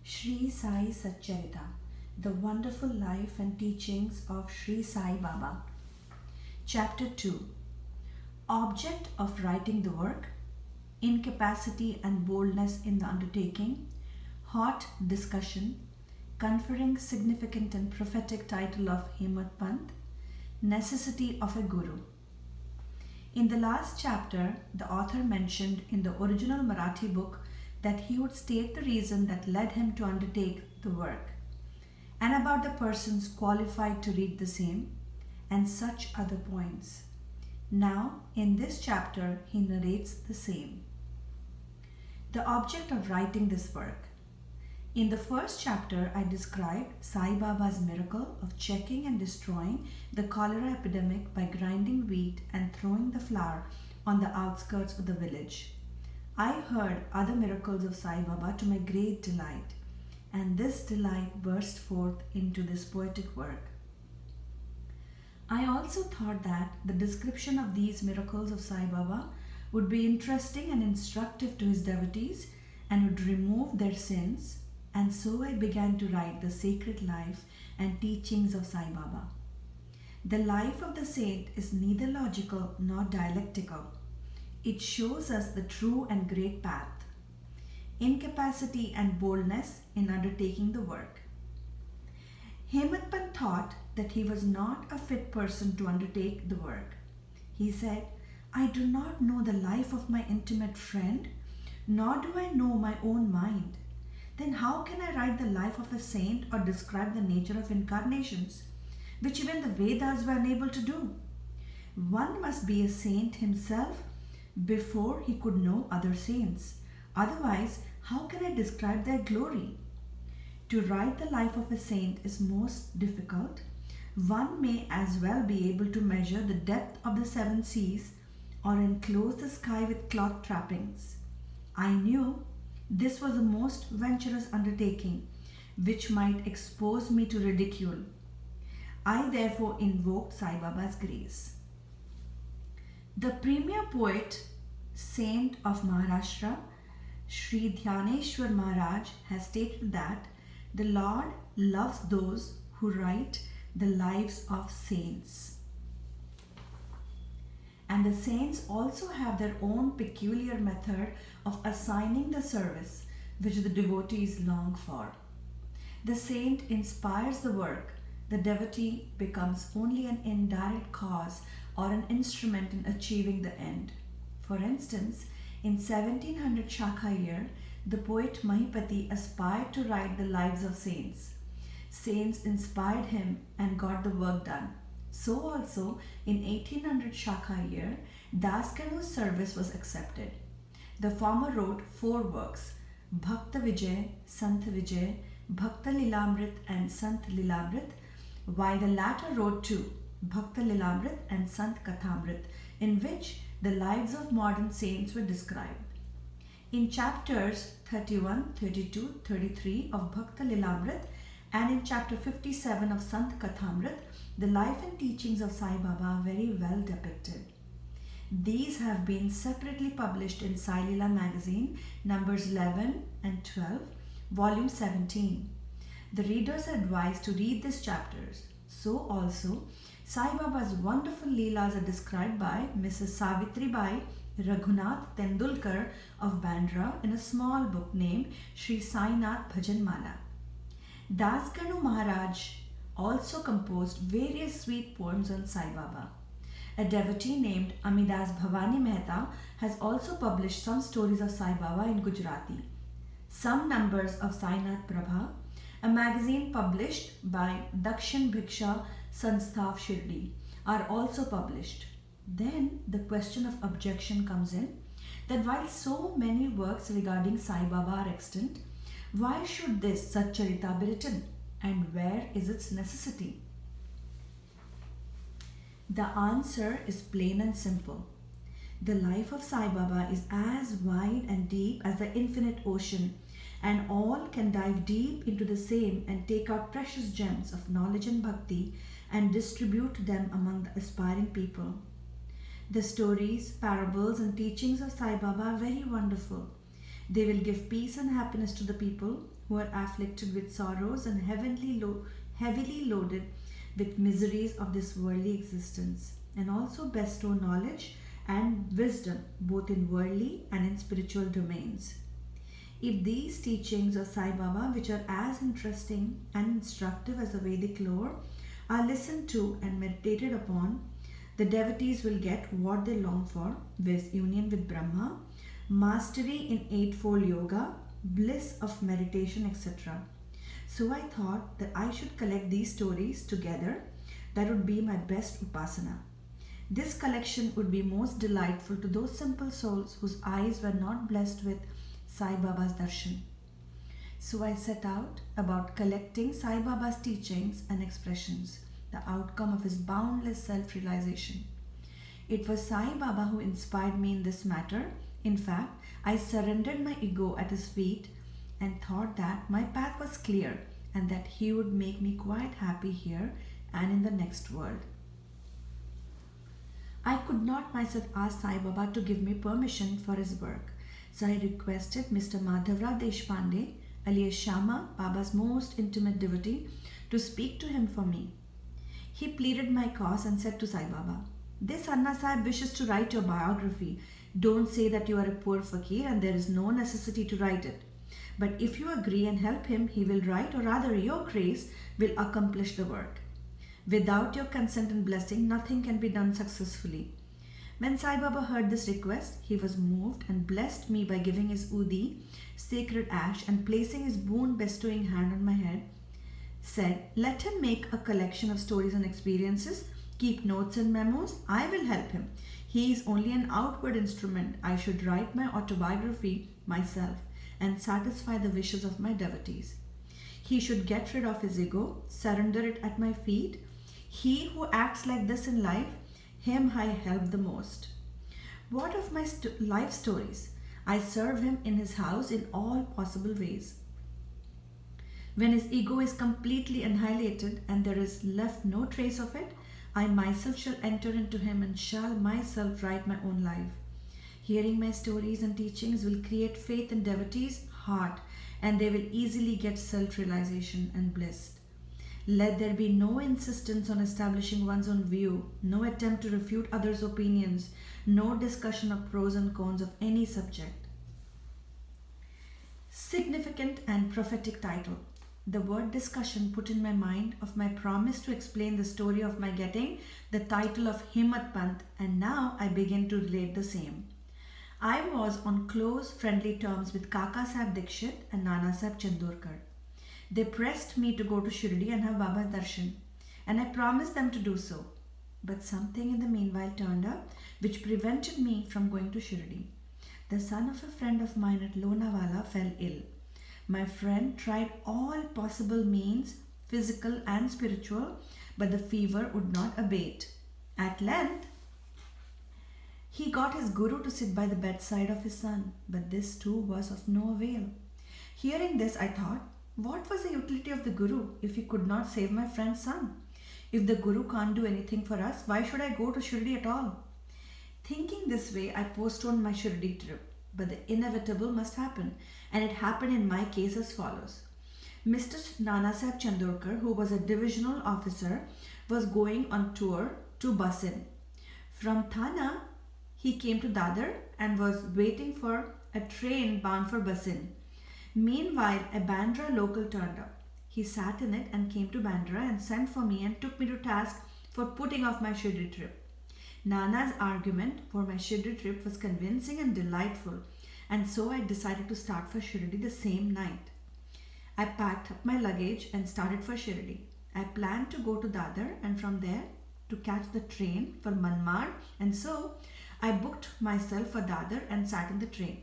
Shri Sai Satcharita, the wonderful life and teachings of Shri Sai Baba. Chapter 2, Object of writing the work, Incapacity and boldness in the undertaking, Hot discussion, Conferring significant and prophetic title of Himmat Panth, Necessity of a Guru. In the last chapter, the author mentioned in the original Marathi book that he would state the reason that led him to undertake the work, and about the persons qualified to read the same, and such other points. Now, in this chapter, he narrates the same. The object of writing this work. In the first chapter, I described Sai Baba's miracle of checking and destroying the cholera epidemic by grinding wheat and throwing the flour on the outskirts of the village. I heard other miracles of Sai Baba to my great delight, and this delight burst forth into this poetic work. I also thought that the description of these miracles of Sai Baba would be interesting and instructive to his devotees and would remove their sins, and so I began to write the sacred life and teachings of Sai Baba. The life of the saint is neither logical nor dialectical. It shows us the true and great path, incapacity and boldness in undertaking the work. Himmat Panth thought that he was not a fit person to undertake the work. He said, "I do not know the life of my intimate friend, nor do I know my own mind. Then how can I write the life of a saint or describe the nature of incarnations, which even the Vedas were unable to do? One must be a saint himself before he could know other saints. Otherwise, how can I describe their glory? To write the life of a saint is most difficult. One may as well be able to measure the depth of the seven seas or enclose the sky with cloth trappings. I knew this was a most venturous undertaking, which might expose me to ridicule. I therefore invoked Sai Baba's grace." The premier poet, saint of Maharashtra, Shri Dhyaneshwar Maharaj, has stated that the Lord loves those who write the lives of saints. And the saints also have their own peculiar method of assigning the service which the devotees long for. The saint inspires the work, the devotee becomes only an indirect cause or an instrument in achieving the end. For instance, in 1700 Shakha year, the poet Mahipati aspired to write the lives of saints. Saints inspired him and got the work done. So also in 1800 Shakha year, Das Kanu's service was accepted. The former wrote 4 works, Bhakta Vijay, Sant Vijay, Bhakta Lilamrit and Sant Lilamrit, while the latter wrote 2, Bhakta Lilamrit and Sant Kathamrit, in which the lives of modern saints were described. In chapters 31, 32, 33 of Bhakta Lilamrit and in chapter 57 of Sant Kathamrit, the life and teachings of Sai Baba are very well depicted. These have been separately published in Sai Leela magazine, numbers 11 and 12, volume 17. The readers are advised to read these chapters. So also, Sai Baba's wonderful Leelas are described by Mrs. Savitri Bai Raghunath Tendulkar of Bandra in a small book named Shri Sainath Bhajan Mala. Das Kanu Maharaj also composed various sweet poems on Sai Baba. A devotee named Amidas Bhavani Mehta has also published some stories of Sai Baba in Gujarati. Some numbers of Sainath Prabha, a magazine published by Dakshin Bhiksha Sanstha of Shirdi, are also published. Then the question of objection comes in that while so many works regarding Sai Baba are extant, why should this Satcharita be written, and where is its necessity? The answer is plain and simple. The life of Sai Baba is as wide and deep as the infinite ocean, and all can dive deep into the same and take out precious gems of knowledge and bhakti and distribute them among the aspiring people. The stories, parables and teachings of Sai Baba are very wonderful. They will give peace and happiness to the people who are afflicted with sorrows and heavily loaded with miseries of this worldly existence, and also bestow knowledge and wisdom both in worldly and in spiritual domains. If these teachings of Sai Baba, which are as interesting and instructive as the Vedic lore, are listened to and meditated upon, the devotees will get what they long for, viz. Union with Brahma, mastery in eightfold yoga, bliss of meditation, etc. So I thought that I should collect these stories together. That would be my best upasana. This collection would be most delightful to those simple souls whose eyes were not blessed with Sai Baba's darshan. So I set out about collecting Sai Baba's teachings and expressions, the outcome of his boundless self-realization. It was Sai Baba who inspired me in this matter. In fact, I surrendered my ego at his feet and thought that my path was clear and that he would make me quite happy here and in the next world. I could not myself ask Sai Baba to give me permission for his work, so I requested Mr. Madhavrao Deshpande, alias Shama, Baba's most intimate devotee, to speak to him for me. He pleaded my cause and said to Sai Baba, "This Anna Sahib wishes to write your biography. Don't say that you are a poor fakir and there is no necessity to write it. But if you agree and help him, he will write, or rather your grace will accomplish the work. Without your consent and blessing, nothing can be done successfully." When Sai Baba heard this request, he was moved and blessed me by giving his udi, sacred ash, and placing his boon bestowing hand on my head, said, "Let him make a collection of stories and experiences, keep notes and memos. I will help him. He is only an outward instrument. I should write my autobiography myself and satisfy the wishes of my devotees. He should get rid of his ego, surrender it at my feet. He who acts like this in life, him I help the most. What of my life stories? I serve him in his house in all possible ways. When his ego is completely annihilated and there is left no trace of it, I myself shall enter into him and shall myself write my own life. Hearing my stories and teachings will create faith in devotees' heart, and they will easily get self-realization and bliss. Let there be no insistence on establishing one's own view, no attempt to refute others' opinions, no discussion of pros and cons of any subject." Significant and prophetic title. The word discussion put in my mind of my promise to explain the story of my getting the title of Himmat Pant, and now I begin to relate the same. I was on close, friendly terms with Kaka Sahib Dikshit and Nana Sahib Chandorkar. They pressed me to go to Shri and have Baba's darshan, and I promised them to do so. But something in the meanwhile turned up which prevented me from going to Shri. The son of a friend of mine at Lonavala fell ill. My friend tried all possible means, physical and spiritual, but the fever would not abate. At length, he got his guru to sit by the bedside of his son, but this too was of no avail. Hearing this, I thought, what was the utility of the guru if he could not save my friend's son? If the guru can't do anything for us, why should I go to Shirdi at all? Thinking this way, I postponed my Shirdi trip, but the inevitable must happen, and it happened in my case as follows. Mr. Nana Sahib Chandorkar, who was a divisional officer, was going on tour to Basin. From Thana, he came to Dadar and was waiting for a train bound for Basin. Meanwhile, a Bandra local turned up. He sat in it and came to Bandra and sent for me and took me to task for putting off my Shirdi trip. Nana's argument for my Shirdi trip was convincing and delightful, and so I decided to start for Shirdi the same night. I packed up my luggage and started for Shirdi. I planned to go to Dadar and from there to catch the train for Manmad, and so I booked myself for Dadar and sat in the train.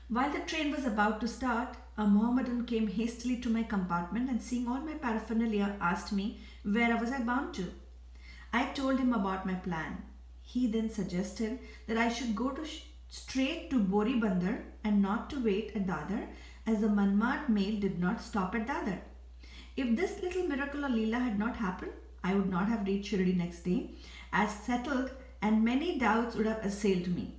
While the train was about to start, a Mohammedan came hastily to my compartment and, seeing all my paraphernalia, asked me where was I bound to. I told him about my plan. He then suggested that I should go straight to Bori Bandar and not to wait at Dadar, as the Manmad mail did not stop at Dadar. If this little miracle or Leela had not happened, I would not have reached Shirdi next day, as settled, and many doubts would have assailed me.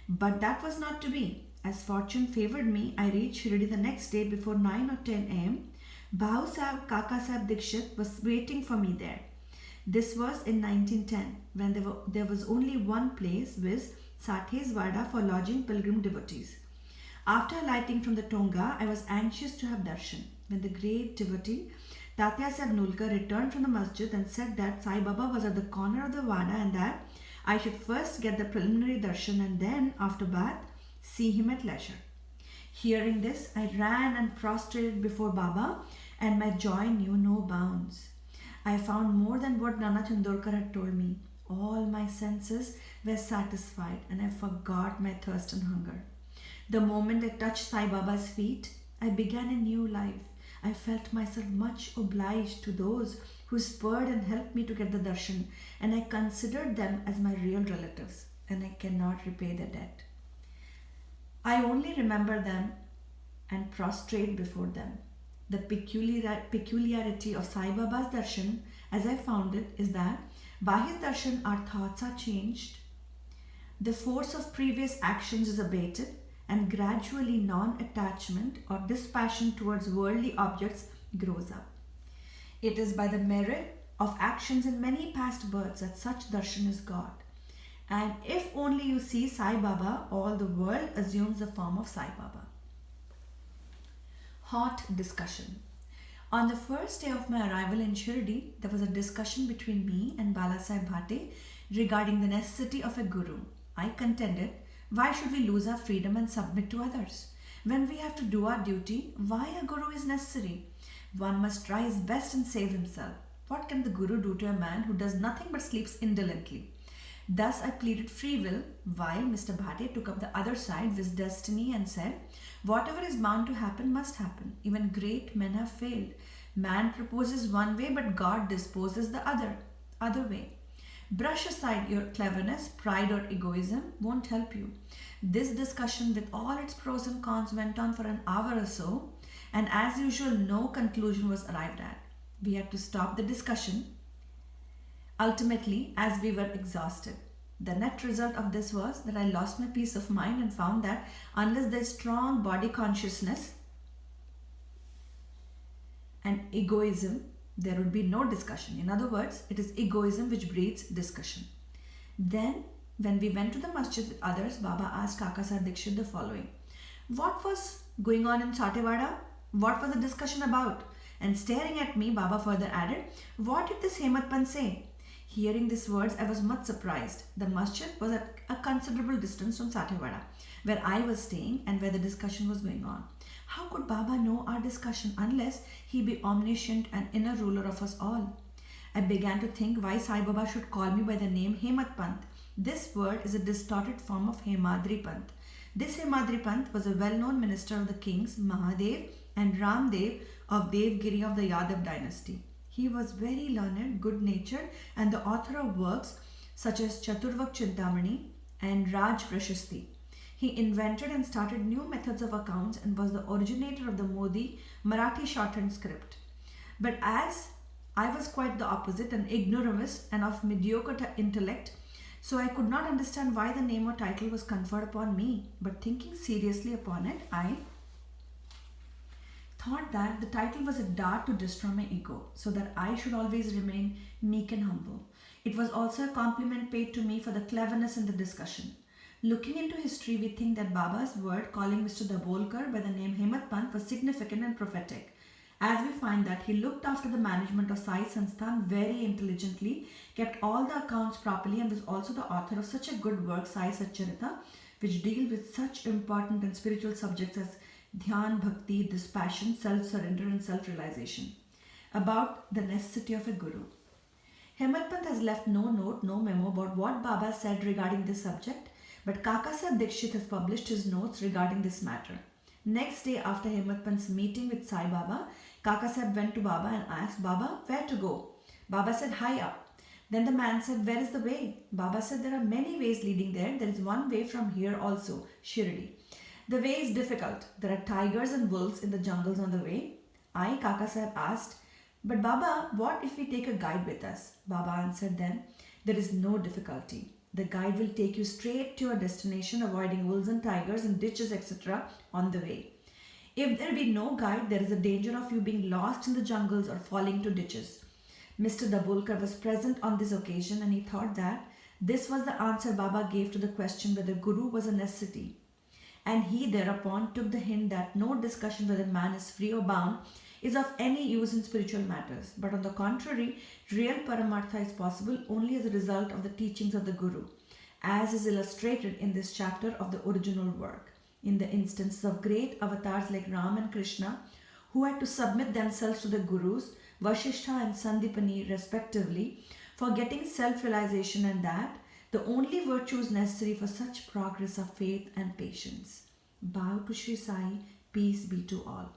But that was not to be. as fortune favored me, I reached Shri the next day before 9 or 10 am. Bhau Sahib Kaka Sahib Dikshit was waiting for me there. This was in 1910 when there was only one place, viz. Sathe's Vada, for lodging pilgrim devotees. After alighting from the Tonga, I was anxious to have darshan. When the great devotee Tatya Sahib Nulkar returned from the masjid and said that Sai Baba was at the corner of the Vada and that I should first get the preliminary darshan and then, after bath, see him at leisure. Hearing this, I ran and prostrated before Baba, and my joy knew no bounds. I found more than what Nana Chandorkar had told me. All my senses were satisfied and I forgot my thirst and hunger. The moment I touched Sai Baba's feet, I began a new life. I felt myself much obliged to those who spurred and helped me to get the darshan, and I considered them as my real relatives, and I cannot repay their debt. I only remember them and prostrate before them. The peculiarity of Sai Baba's darshan, as I found it, is that by his darshan our thoughts are changed, the force of previous actions is abated, and gradually non-attachment or dispassion towards worldly objects grows up. It is by the merit of actions in many past births that such darshan is got. And if only you see Sai Baba, all the world assumes the form of Sai Baba. Hot discussion. On the first day of my arrival in Shirdi, there was a discussion between me and Balasaheb Bhate regarding the necessity of a guru. I contended, why should we lose our freedom and submit to others? When we have to do our duty, why a guru is necessary? One must try his best and save himself. What can the guru do to a man who does nothing but sleeps indolently? Thus I pleaded free will, while Mr. Bhate took up the other side with destiny and said, whatever is bound to happen must happen. Even great men have failed. Man proposes one way, but God disposes the other way. Brush aside your cleverness, pride or egoism won't help you. This discussion with all its pros and cons went on for an hour or so, and as usual no conclusion was arrived at. We had to stop the discussion ultimately as we were exhausted. The net result of this was that I lost my peace of mind and found that unless there is strong body consciousness and egoism, there would be no discussion. In other words, it is egoism which breeds discussion. Then, when we went to the masjid with others, Baba asked Kaka Sahib Dikshit the following. What was going on in Satewada? What was the discussion about? And staring at me, Baba further added, what did this Hemat Pant say? Hearing these words, I was much surprised. The masjid was at a considerable distance from Satewada, where I was staying and where the discussion was going on. How could Baba know our discussion unless he be omniscient and inner ruler of us all? I began to think why Sai Baba should call me by the name Hemat Pant. This word is a distorted form of Hemadri Pant. This Hemadri Pant was a well-known minister of the kings Mahadev and Ramdev of Devgiri of the Yadav dynasty. He was very learned, good-natured, and the author of works such as Chaturvak Chintamani and Raj Prashasti. He invented and started new methods of accounts and was the originator of the Modi Marathi shorthand script. But as I was quite the opposite, an ignoramus and of mediocre intellect, so I could not understand why the name or title was conferred upon me. But thinking seriously upon it, I thought that the title was a dart to destroy my ego, so that I should always remain meek and humble. It was also a compliment paid to me for the cleverness in the discussion. Looking into history, we think that Baba's word calling Mr. Dabolkar by the name Hemat Pant was significant and prophetic, as we find that he looked after the management of Sai Sansthan very intelligently, kept all the accounts properly, and was also the author of such a good work, Sai Satcharita, which deal with such important and spiritual subjects as Dhyan, Bhakti, dispassion, self-surrender and self-realization. About the necessity of a guru. Hemat Pant has left no note, no memo about what Baba said regarding this subject, but Kaka Sahib Dikshit has published his notes regarding this matter. Next day after Hemat Pant's meeting with Sai Baba, Kaka Sahib went to Baba and asked, Baba, where to go? Baba said, high up. Then the man said, where is the way? Baba said, there are many ways leading there. There is one way from here also, Shirdi. The way is difficult. There are tigers and wolves in the jungles on the way. I, Kaka Sahib, asked, but Baba, what if we take a guide with us? Baba answered then, there is no difficulty. The guide will take you straight to your destination, avoiding wolves and tigers and ditches, etc. on the way. If there be no guide, there is a danger of you being lost in the jungles or falling into ditches. Mr. Dabholkar was present on this occasion, and he thought that this was the answer Baba gave to the question whether Guru was a necessity. And he thereupon took the hint that no discussion whether man is free or bound is of any use in spiritual matters, but on the contrary, real Paramartha is possible only as a result of the teachings of the Guru, as is illustrated in this chapter of the original work. In the instances of great avatars like Ram and Krishna, who had to submit themselves to the Gurus, Vasishtha and Sandipani respectively, for getting self-realization, and that the only virtues necessary for such progress are faith and patience. Bow to Shri Sai, peace be to all.